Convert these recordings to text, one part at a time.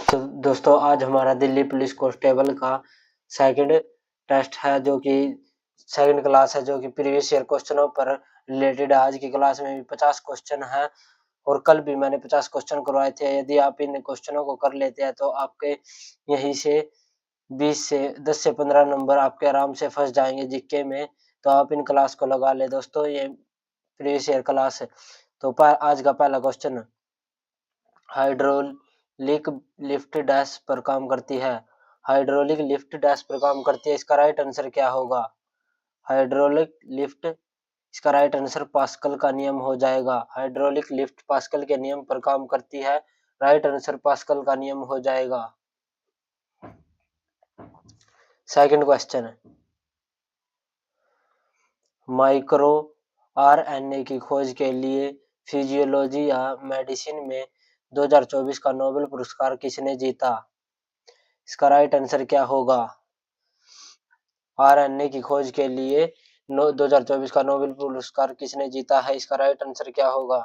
तो दोस्तों आज हमारा दिल्ली पुलिस कांस्टेबल का सेकंड टेस्ट है जो कि सेकंड क्लास है जो कि प्रीवियस ईयर क्वेश्चनों पर रिलेटेड है। आज की क्लास में भी 50 क्वेश्चन है और कल भी मैंने 50 क्वेश्चन करवाए थे। यदि आप इन क्वेश्चनों को कर लेते हैं तो आपके यहीं से 10 से 15 नंबर आपके आराम से फंस जाएंगे जीके में। तो आप इन क्लास को लगा ले दोस्तों, ये प्रीवियस ईयर क्लास है। तो आज का पहला क्वेश्चन, हाइड्रोलिक लिफ्ट डैश पर काम करती है। हाइड्रोलिक लिफ्ट डैश पर काम करती है, इसका राइट आंसर क्या होगा? हाइड्रोलिक लिफ्ट, इसका राइट आंसर पास्कल का नियम हो जाएगा। हाइड्रोलिक लिफ्ट पास्कल के नियम पर काम करती है, राइट आंसर पास्कल का नियम हो जाएगा। सेकंड क्वेश्चन, माइक्रो आरएनए की खोज के लिए फिजियोलॉजी या मेडिसिन में 2024 का नोबेल पुरस्कार किसने जीता? इसका राइट आंसर क्या होगा? आरएनए की खोज के लिए 2024 का नोबेल पुरस्कार किसने जीता है? इसका राइट आंसर क्या होगा?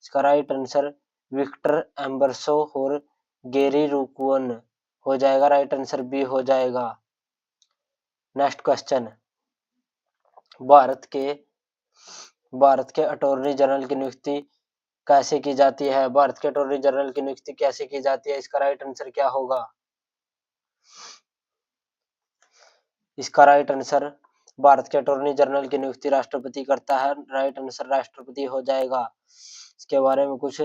इसका राइट आंसर विक्टर एम्बर्सो और गेरी रुकवन हो जाएगा। राइट आंसर बी हो जाएगा। नेक्स्ट क्वेश्चन, भारत के अटॉर्नी जनरल की नियुक्ति कैसे की जाती है? भारत के अटॉर्नी जनरल की नियुक्ति कैसे की जाती है? इसका राइट आंसर क्या होगा? इसका राइट आंसर, भारत के अटॉर्नी जनरल की नियुक्ति राष्ट्रपति करता है। राइट आंसर राष्ट्रपति हो जाएगा। इसके बारे में कुछ।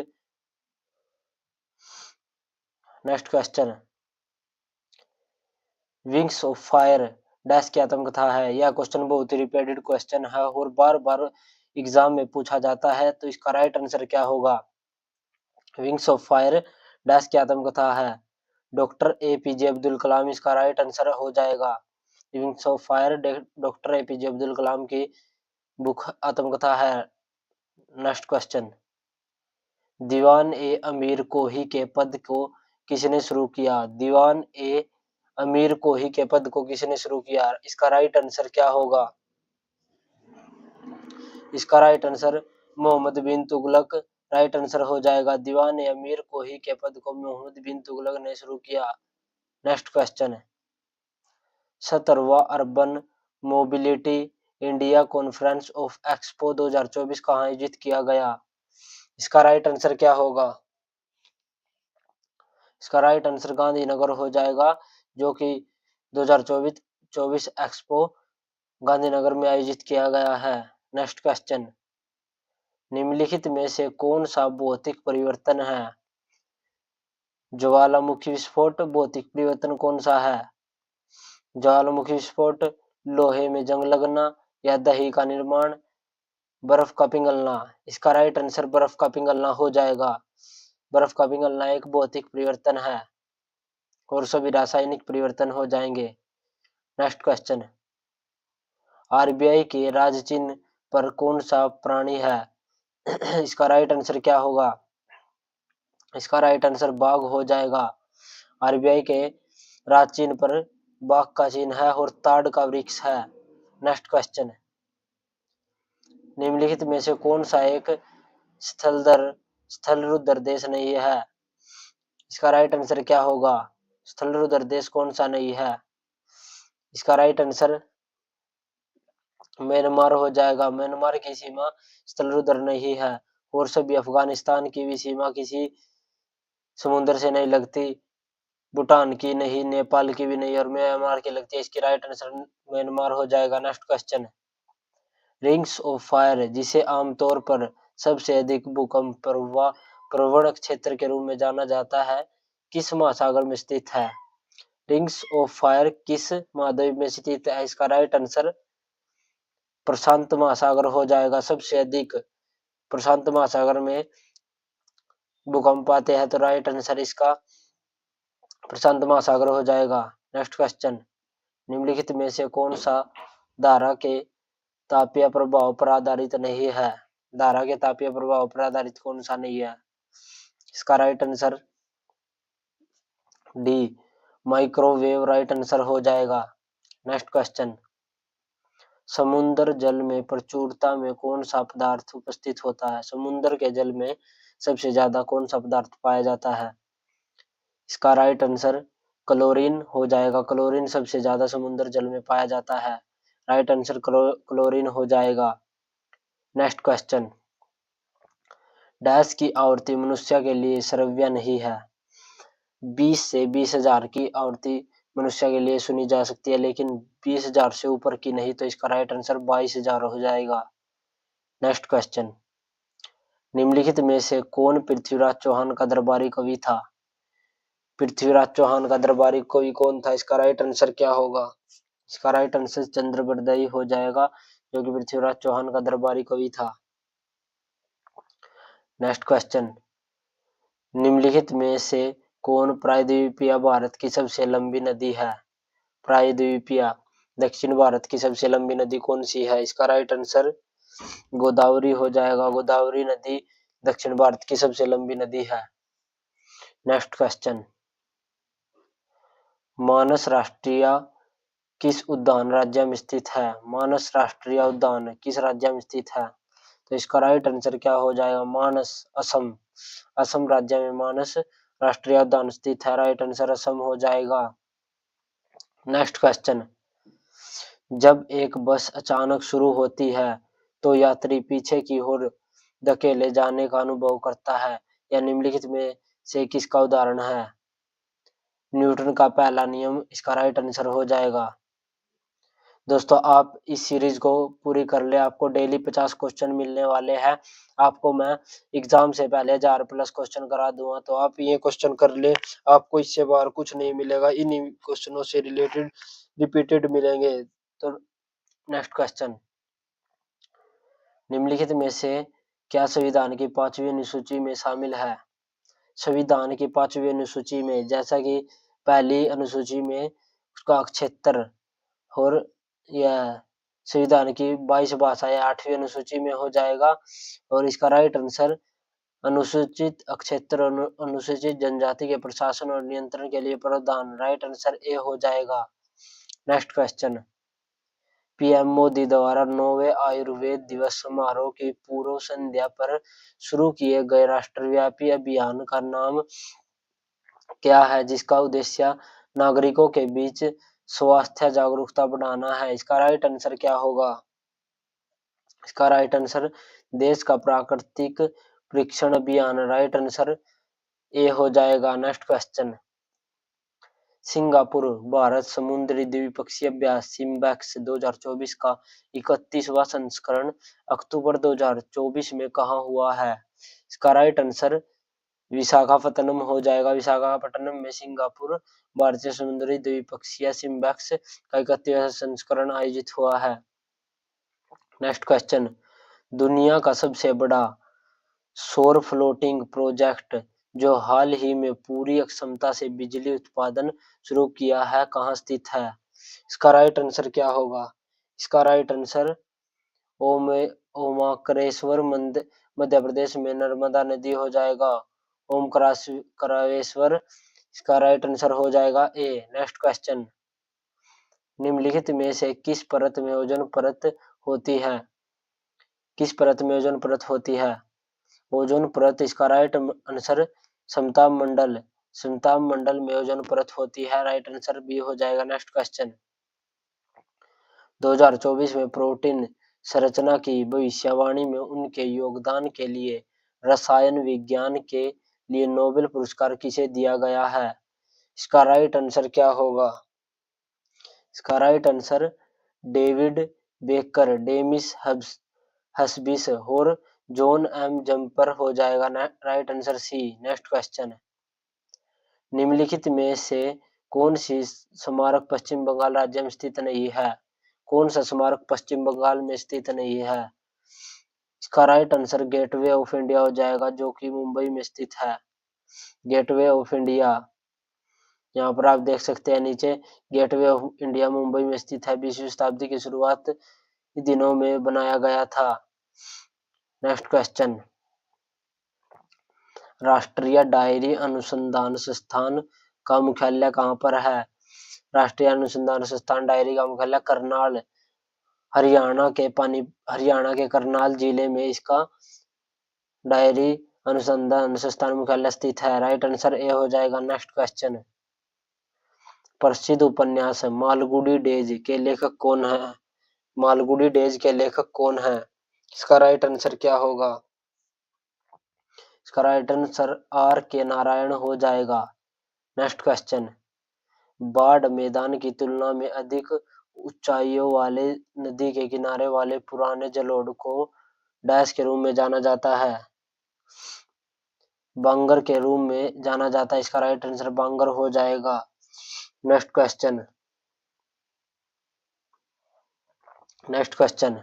Next question, wings of fire dash की आत्मकथा है। यह क्वेश्चन बहुत ही रिपीटेड क्वेश्चन है और बार बार एग्जाम में पूछा जाता है, तो इसका राइट आंसर क्या होगा? विंग्स ऑफ फायर डैश की आत्मकथा है डॉक्टर एपीजे अब्दुल कलाम, इसका राइट आंसर हो जाएगा। Wings of Fire doctor APJ Abdul Kalam की बुक आत्मकथा है। नेक्स्ट क्वेश्चन, दीवान ए अमीर कोही के पद को किसने शुरू किया? दीवान ए अमीर कोही के पद को किसने शुरू किया? इसका राइट आंसर क्या होगा? इसका राइट आंसर मोहम्मद बिन तुगलक राइट आंसर हो जाएगा। दीवान ए अमीर कोही के पद को मोहम्मद बिन तुगलक ने शुरू किया। नेक्स्ट क्वेश्चन है, 17वां urban mobility India conference of expo 2024 कहाँ आयोजित किया गया? इसका राइट आंसर क्या होगा? इसका राइट आंसर गांधीनगर हो जाएगा, जो कि 2024 एक्सपो गांधीनगर में आयोजित किया गया है। नेक्स्ट क्वेश्चन, निम्नलिखित में से कौन सा भौतिक परिवर्तन है? ज्वालामुखी विस्फोट भौतिक परिवर्तन कौन सा है? ज्वालामुखी विस्फोट, लोहे में जंग लगना या दही का निर्माण, बर्फ का पिघलना। इसका राइट आंसर बर्फ का पिघलना हो जाएगा। बर्फ का पिघलना एक भौतिक परिवर्तन है और सभी रासायनिक परिवर्तन हो जाएंगे। नेक्स्ट क्वेश्चन, आरबीआई के राज चिन्ह पर कौन सा प्राणी है? इसका राइट आंसर क्या होगा? इसका राइट आंसर बाघ हो जाएगा। आरबीआई के राज चिन्ह पर बाघ का चिन्ह है और ताड़ का वृक्ष है। नेक्स्ट क्वेश्चन, निम्नलिखित में से कौन सा एक स्थलरुद्र देश नहीं है? इसका राइट आंसर क्या होगा? स्थलरुद्र देश कौन सा नहीं है? इसका राइट आंसर म्यांमार हो जाएगा। म्यांमार की सीमा स्थलरुद्र नहीं है और सभी अफगानिस्तान की भी सीमा किसी समुद्र से नहीं लगती, भूटान की नहीं, नेपाल की भी नहीं और म्यांमार की लगती है। इसकी राइट आंसर म्यांमार हो जाएगा। Next question, rings of fire जिसे आमतौर पर सबसे अधिक भूकंप प्रवण क्षेत्र के रूप में जाना जाता है, किस महासागर में स्थित है? रिंग्स ऑफ फायर किस महाद्वीप में स्थित है? इसका राइट आंसर प्रशांत महासागर हो जाएगा। सबसे अधिक प्रशांत महासागर में भूकंप आते हैं, तो राइट आंसर इसका प्रशांत महासागर हो जाएगा। नेक्स्ट क्वेश्चन, निम्नलिखित में से कौन सा धारा के तापीय प्रभाव पर आधारित नहीं है? धारा के तापीय प्रभाव पर आधारित कौन सा नहीं है? इसका right answer D microwave right answer हो जाएगा। नेक्स्ट क्वेश्चन, समुद्र जल में प्रचुरता में कौन सा पदार्थ उपस्थित होता है? समुद्र के जल में सबसे ज्यादा कौन सा पदार्थ पाया जाता है? इसका राइट आंसर क्लोरीन हो जाएगा। क्लोरीन सबसे ज्यादा समुद्र जल में पाया जाता है। राइट आंसर क्लोरीन हो जाएगा। नेक्स्ट क्वेश्चन, डैश की आवृत्ति मनुष्य के लिए श्रव्य नहीं है। 20 से 20,000 की आवृत्ति मनुष्य के लिए सुनी जा सकती है, लेकिन 20,000 से ऊपर की नहीं, तो इसका राइट आंसर 22,000 हो जाएगा। नेक्स्ट क्वेश्चन, निम्नलिखित में से कौन पृथ्वीराज चौहान का दरबारी कवि था। पृथ्वीराज चौहान का दरबारी कवि कौन था, इसका राइट आंसर क्या होगा। इसका राइट आंसर चंद्रबरदाई हो जाएगा, जो कि पृथ्वीराज चौहान का दरबारी कवि था। नेक्स्ट क्वेश्चन, निम्नलिखित में से कौन प्रायद्वीपीय भारत की सबसे लंबी नदी है। प्रायद्वीपीय दक्षिण भारत की सबसे लंबी नदी कौन सी है, इसका राइट आंसर गोदावरी हो जाएगा। गोदावरी नदी दक्षिण भारत की सबसे लंबी नदी है। नेक्स्ट क्वेश्चन, मानस राष्ट्रीय किस उद्यान राज्य में स्थित है। मानस राष्ट्रीय उद्यान किस राज्य में स्थित है, तो इसका राइट आंसर क्या हो जाएगा, मानस असम। असम राज्य में मानस राष्ट्रीय उद्यान स्थित है। राइट आंसर असम हो जाएगा। नेक्स्ट क्वेश्चन, जब एक बस अचानक शुरू होती है तो यात्री पीछे की ओर धकेले जाने का अनुभव करता है। यह निम्नलिखित में से किसका उदाहरण है। न्यूटन का पहला नियम इसका राइट आंसर हो जाएगा। दोस्तों, आप इस सीरीज को पूरी कर ले, आपको डेली 50 क्वेश्चन मिलने वाले हैं। आपको मैं एग्जाम से पहले 1000+ क्वेश्चन करा दूंगा, तो आप ये क्वेश्चन कर ले, आपको इससे बाहर कुछ नहीं मिलेगा। इन्हीं क्वेश्चनों से रिलेटेड रिपीटेड मिलेंगे। तो नेक्स्ट क्वेश्चन, निम्नलिखित में से क्या संविधान की 5वीं अनुसूची में शामिल है। संविधान की 5वीं अनुसूची में, जैसा कि पहली अनुसूची में उसका क्षेत्र, और यह संविधान की 22 भाषाएं 8वीं अनुसूची में हो जाएगा। और इसका राइट आंसर अनुसूचित क्षेत्र अनुसूचित जनजाति के प्रशासन और नियंत्रण के लिए प्रावधान। राइट आंसर ए हो जाएगा। नेक्स्ट क्वेश्चन, पीएम मोदी द्वारा 9वें आयुर्वेद दिवस समारोह की पूर्व संध्या पर शुरू किए गए राष्ट्रव्यापी अभियान का नाम क्या है, जिसका उद्देश्य नागरिकों के बीच स्वास्थ्य जागरूकता बढ़ाना है। इसका राइट आंसर क्या होगा। इसका राइट आंसर देश का प्राकृतिक परीक्षण अभियान। राइट आंसर ए हो जाएगा। नेक्स्ट क्वेश्चन, सिंगापुर भारत समुद्री द्विपक्षीय अभ्यास सिम्बैक्स 2024 का 31वां संस्करण अक्टूबर 2024 में कहाँ हुआ है। इसका राइट आंसर विशाखापट्टनम हो जाएगा। विशाखापट्टनम में सिंगापुर भारतीय समुद्री द्विपक्षीय सिम्बैक्स का 31वां संस्करण आयोजित हुआ है। नेक्स्ट क्वेश्चन, दुनिया का सबसे बड़ा सौर फ्लोटिंग प्रोजेक्ट जो हाल ही में पूरी क्षमता से बिजली उत्पादन शुरू किया है, कहाँ स्थित है। इसका राइट आंसर क्या होगा। इसका राइट आंसर ओमकारेश्वर मध्य प्रदेश में नर्मदा नदी हो जाएगा। ओमकारेश्वर इसका राइट आंसर हो जाएगा ए। नेक्स्ट क्वेश्चन, निम्नलिखित में से किस परत में ओजोन परत होती है। किस परत में ओजोन परत होती है। ओजोन परत इसका राइट आंसर समताप मंडल। समताप मंडल में ओजोन परत होती है। राइट आंसर बी हो जाएगा। नेक्स्ट क्वेश्चन, 2024 में प्रोटीन संरचना की भविष्यवाणी में उनके योगदान के लिए रसायन विज्ञान के लिए नोबेल पुरस्कार किसे दिया गया है। इसका राइट आंसर क्या होगा। इसका right answer David Baker, Demis Hassabis और जॉन एम जम्पर हो जाएगा। Right answer C. Next question, निम्नलिखित में से कौन सी स्मारक पश्चिम बंगाल राज्य में स्थित नहीं है। कौन सा स्मारक पश्चिम बंगाल में स्थित नहीं है। इसका right answer gateway of India हो जाएगा, जो कि मुंबई में स्थित है। गेटवे ऑफ इंडिया, यहाँ पर आप देख सकते हैं नीचे, गेटवे ऑफ इंडिया मुंबई में स्थित है। 20वीं शताब्दी की शुरुआत दिनों में बनाया गया था। नेक्स्ट क्वेश्चन, राष्ट्रीय डायरी अनुसंधान संस्थान का मुख्यालय कहाँ पर है। राष्ट्रीय अनुसंधान संस्थान डायरी का मुख्यालय करनाल, हरियाणा के करनाल जिले में इसका डायरी अनुसंधान संस्थान मुख्यालय स्थित है? राइट आंसर ए हो जाएगा। नेक्स्ट क्वेश्चन, प्रसिद्ध उपन्यास मालगुडी डेज के लेखक कौन है? मालगुडी डेज के लेखक कौन है? इसका राइट आंसर क्या होगा? इसका राइट आंसर आर के नारायण हो जाएगा। नेक्स्ट क्वेश्चन, बाढ़ मैदान की तुलना में अधिक ऊंचाइयों वाले नदी के किनारे वाले पुराने जलोढ़ को डैश के रूप में जाना जाता है? बांगर के रूप में जाना जाता है। इसका राइट आंसर बांगर हो जाएगा। नेक्स्ट क्वेश्चन,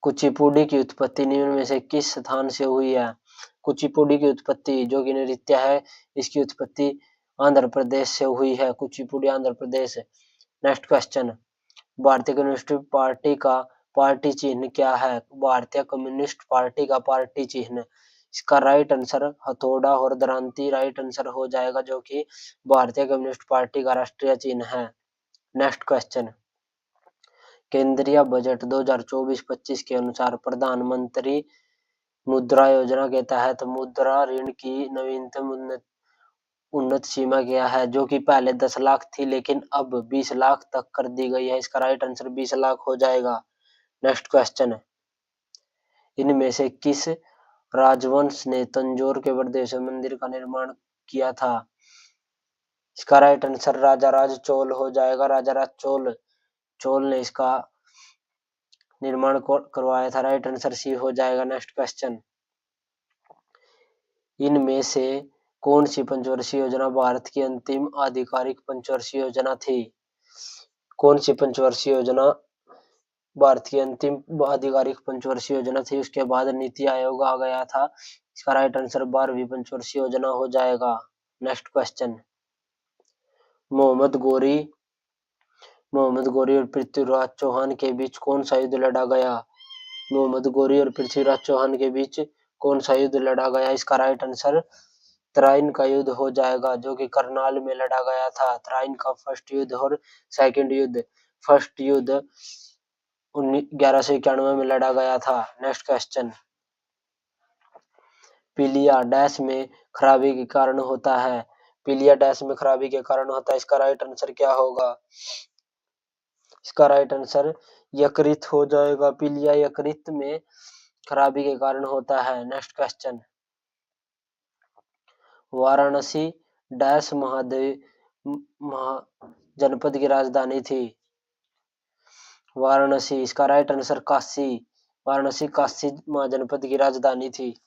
कुचिपुड़ी की उत्पत्ति निम्न में से किस स्थान से हुई है? कुचिपुड़ी की उत्पत्ति जो कि नृत्य है, इसकी उत्पत्ति आंध्र प्रदेश से हुई है। कुचिपुड़ी आंध्र प्रदेश। नेक्स्ट क्वेश्चन, भारतीय कम्युनिस्ट पार्टी का पार्टी चिन्ह क्या है? भारतीय कम्युनिस्ट पार्टी का पार्टी चिन्ह, इसका राइट आंसर हथौड़ा और दरांती राइट आंसर हो जाएगा, जो कि भारतीय कम्युनिस्ट पार्टी का राष्ट्रीय चिन्ह है। नेक्स्ट क्वेश्चन, केंद्रीय बजट 2024-25 के अनुसार प्रधानमंत्री मुद्रा योजना के तहत मुद्रा ऋण की नवीनतम उन्नत सीमा क्या है? जो कि पहले 10 लाख थी लेकिन अब 20 लाख तक कर दी गई है। इसका राइट आंसर 20 लाख हो जाएगा। नेक्स्ट क्वेश्चन, इनमें से किस राजवंश ने तंजौर के बृहदेश्वर मंदिर का निर्माण किया था? इसका राइट आंसर राजा राज चोल हो जाएगा। राजा राज चोल ने इसका निर्माण करवाया था। राइट आंसर सी हो जाएगा। नेक्स्ट क्वेश्चन, इनमें से कौन सी पंचवर्षीय योजना भारत की अंतिम आधिकारिक पंचवर्षीय योजना थी? कौन सी पंचवर्षीय योजना भारत की अंतिम आधिकारिक पंचवर्षीय योजना थी? उसके बाद नीति आयोग आ गया था। इसका राइट आंसर 12वीं पंचवर्षीय योजना हो जाएगा। नेक्स्ट क्वेश्चन, मोहम्मद गौरी और पृथ्वीराज चौहान के बीच कौन सा युद्ध लड़ा गया? मोहम्मद गौरी और पृथ्वीराज चौहान के बीच कौन सा युद्ध लड़ा गया? इसका राइट आंसर तराइन का युद्ध हो जाएगा, जो कि करनाल में लड़ा गया था। तराइन का फर्स्ट युद्ध और सेकंड युद्ध, फर्स्ट युद्ध 1191 में लड़ा गया था। नेक्स्ट क्वेश्चन, पीलिया डैश में खराबी के कारण होता है? पीलिया डैश में खराबी के कारण होता है। इसका राइट आंसर क्या होगा? इसका राइट आंसर यकृत हो जाएगा। पीलिया यकृत में खराबी के कारण होता है। नेक्स्ट क्वेश्चन, वाराणसी डैश जनपद की राजधानी थी? वाराणसी, इसका राइट आंसर काशी। वाराणसी काशी महाजनपद की राजधानी थी।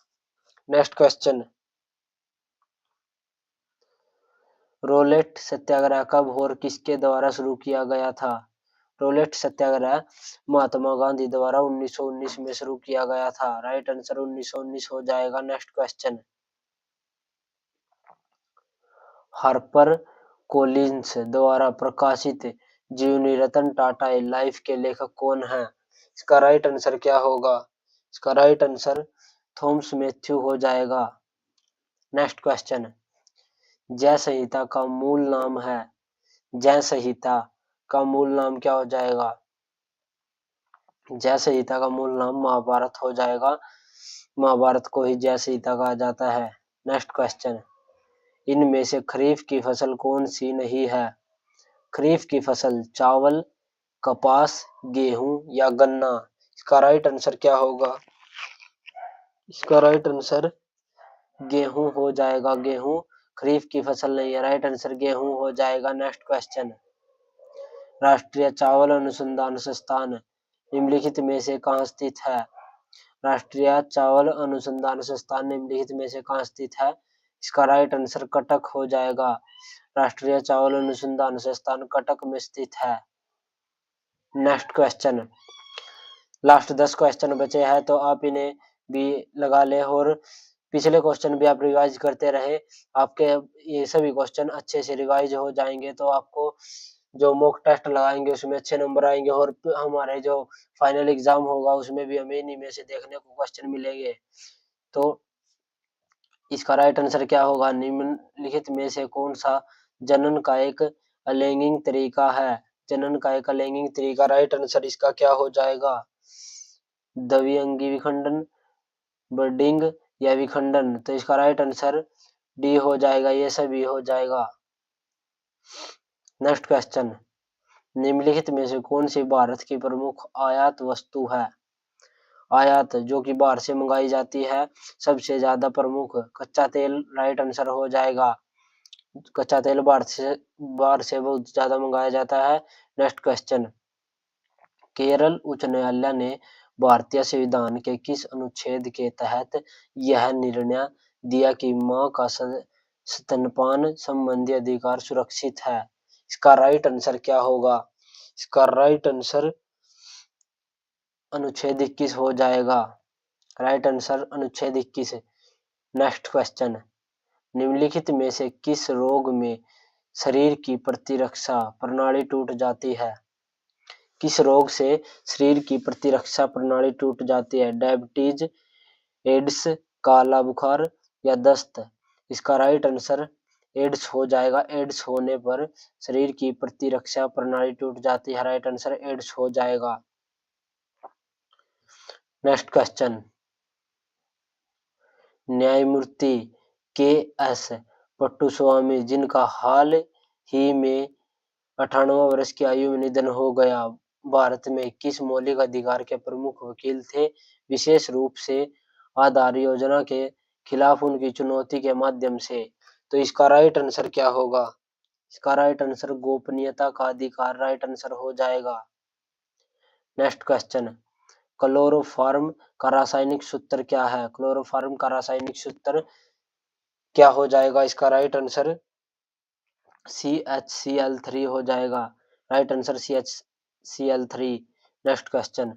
नेक्स्ट क्वेश्चन, रोलेट सत्याग्रह कब और किसके द्वारा शुरू किया गया था? रोलेट सत्याग्रह महात्मा गांधी द्वारा 1919 में शुरू किया गया था। राइट आंसर 1919 हो जाएगा। नेक्स्ट क्वेश्चन, हार्पर कोलिंस द्वारा प्रकाशित जीवनी रतन टाटा ए लाइफ के लेखक कौन है? इसका राइट आंसर क्या होगा? इसका राइट आंसर थॉमस मैथ्यू हो जाएगा। नेक्स्ट क्वेश्चन, जय संहिता का मूल नाम है? जय संहिता का मूल नाम क्या हो जाएगा? जय संहिता का मूल नाम महाभारत हो जाएगा। महाभारत को ही जय संहिता कहा जाता है। नेक्स्ट क्वेश्चन, इनमें से खरीफ की फसल कौन सी नहीं है? खरीफ की फसल चावल, कपास, गेहूं या गन्ना? इसका राइट आंसर क्या होगा? इसका राइट आंसर गेहूं हो जाएगा। गेहूं खरीफ की फसल नहीं है। राइट आंसर गेहूं हो जाएगा। नेक्स्ट क्वेश्चन, राष्ट्रीय चावल अनुसंधान संस्थान निम्नलिखित में से कहाँ स्थित है? राष्ट्रीय चावल अनुसंधान संस्थान निम्नलिखित में से कहाँ स्थित है? इसका राइट आंसर कटक हो जाएगा। राष्ट्रीय चावल अनुसंधान संस्थान कटक में स्थित है। नेक्स्ट क्वेश्चन, लास्ट 10 क्वेश्चन बचे हैं तो आप इन्हें भी लगा ले और पिछले क्वेश्चन भी आप रिवाइज करते रहे। आपके ये सभी क्वेश्चन अच्छे से रिवाइज हो जाएंगे तो आपको जो मॉक टेस्ट लगाएंगे उसमें अच्छे नंबर आएंगे और हमारे जो फाइनल एग्जाम होगा उसमें भी हमें इन्हीं में से देखने को क्वेश्चन मिलेंगे। तो इसका राइट आंसर क्या होगा? निम्नलिखित में से कौन सा जनन का एक अलैंगिक तरीका है? जनन का एक अलैंगिक तरीका, राइट आंसर इसका क्या हो जाएगा? द्विअंगी विखंडन, बर्डिंग या विखंडन। तो इसका राइट आंसर डी हो जाएगा, ये सभी हो जाएगा। नेक्स्ट क्वेश्चन, निम्नलिखित में से कौन सी भारत की प्रमुख आयात वस्तु है? आयात जो कि बाहर से मंगाई जाती है, सबसे ज्यादा प्रमुख कच्चा तेल राइट आंसर हो जाएगा। कच्चा तेल बाहर से बहुत ज्यादा मंगाया जाता है। नेक्स्ट क्वेश्चन, केरल उच्च न्यायालय ने भारतीय संविधान के किस अनुच्छेद के तहत यह निर्णय दिया कि मां का स्तनपान संबंधी अधिकार सुरक्षित है? इसका राइट आंसर क्या होगा? इसका राइट आंसर अनुच्छेद 21 हो जाएगा। राइट आंसर अनुच्छेद 21। नेक्स्ट क्वेश्चन, निम्नलिखित में से किस रोग में शरीर की प्रतिरक्षा प्रणाली टूट जाती है? किस रोग से शरीर की प्रतिरक्षा प्रणाली टूट जाती है? डायबिटीज, एड्स, काला बुखार या दस्त? इसका राइट आंसर एड्स हो जाएगा। एड्स होने पर शरीर की प्रतिरक्षा प्रणाली टूट जाती है। राइट आंसर एड्स हो जाएगा। नेक्स्ट क्वेश्चन, न्यायमूर्ति के एस पट्टुस्वामी जिनका हाल ही में 98 वर्ष की आयु में निधन हो गया, भारत में किस मौलिक अधिकार के प्रमुख वकील थे? विशेष रूप से आधार योजना के खिलाफ उनकी चुनौती के माध्यम से। तो इसका राइट आंसर क्या होगा? इसका राइट आंसर गोपनीयता का अधिकार राइट आंसर हो जाएगा। नेक्स्ट क्वेश्चन, क्लोरोफॉर्म का रासायनिक सूत्र क्या है? क्लोरोफॉर्म का रासायनिक सूत्र क्या हो जाएगा? इसका राइट आंसर CHCl3 हो जाएगा। Right answer CHCl3। Next question,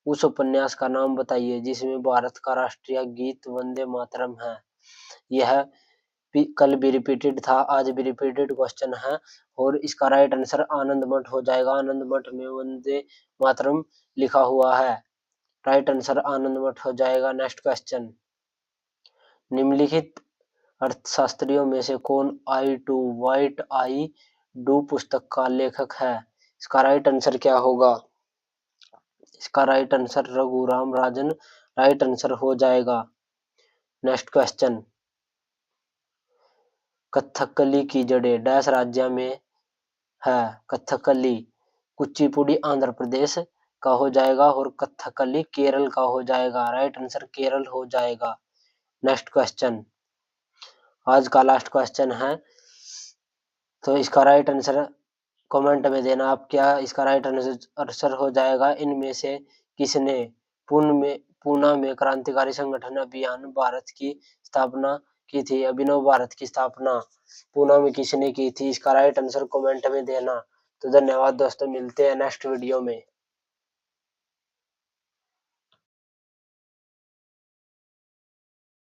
उस उपन्यास का नाम बताइए जिसमें भारत का राष्ट्रीय गीत वंदे मातरम है। यह कल भी रिपीटेड था, आज भी रिपीटेड क्वेश्चन है और इसका राइट आंसर आनंद मठ हो जाएगा। आनंद मठ में वंदे मातरम लिखा हुआ है। राइट आंसर आनंद मठ हो जाएगा। नेक्स्ट क्वेश्चन, निम्नलिखित अर्थशास्त्रियों में से कौन आई टू व्हाइट आई डू पुस्तक का लेखक है? इसका राइट आंसर क्या होगा? इसका right answer Raghuram Rajan right answer हो जाएगा। नेक्स्ट क्वेश्चन, कथकली की जड़ें डैश राज्य में है? कथकली कुचिपुड़ी आंध्र प्रदेश का हो जाएगा और कथकली केरल का हो जाएगा। राइट आंसर केरल हो जाएगा। नेक्स्ट क्वेश्चन, आज का लास्ट क्वेश्चन है, तो इसका राइट आंसर कमेंट में देना आप क्या इसका राइट आंसर हो जाएगा। इनमें से किसने पूना में क्रांतिकारी संगठन अभियान भारत की स्थापना की थी? अभिनव भारत की स्थापना पूना में किसने की थी? इसका राइट आंसर कमेंट में देना। तो धन्यवाद दोस्तों, मिलते हैं नेक्स्ट वीडियो में।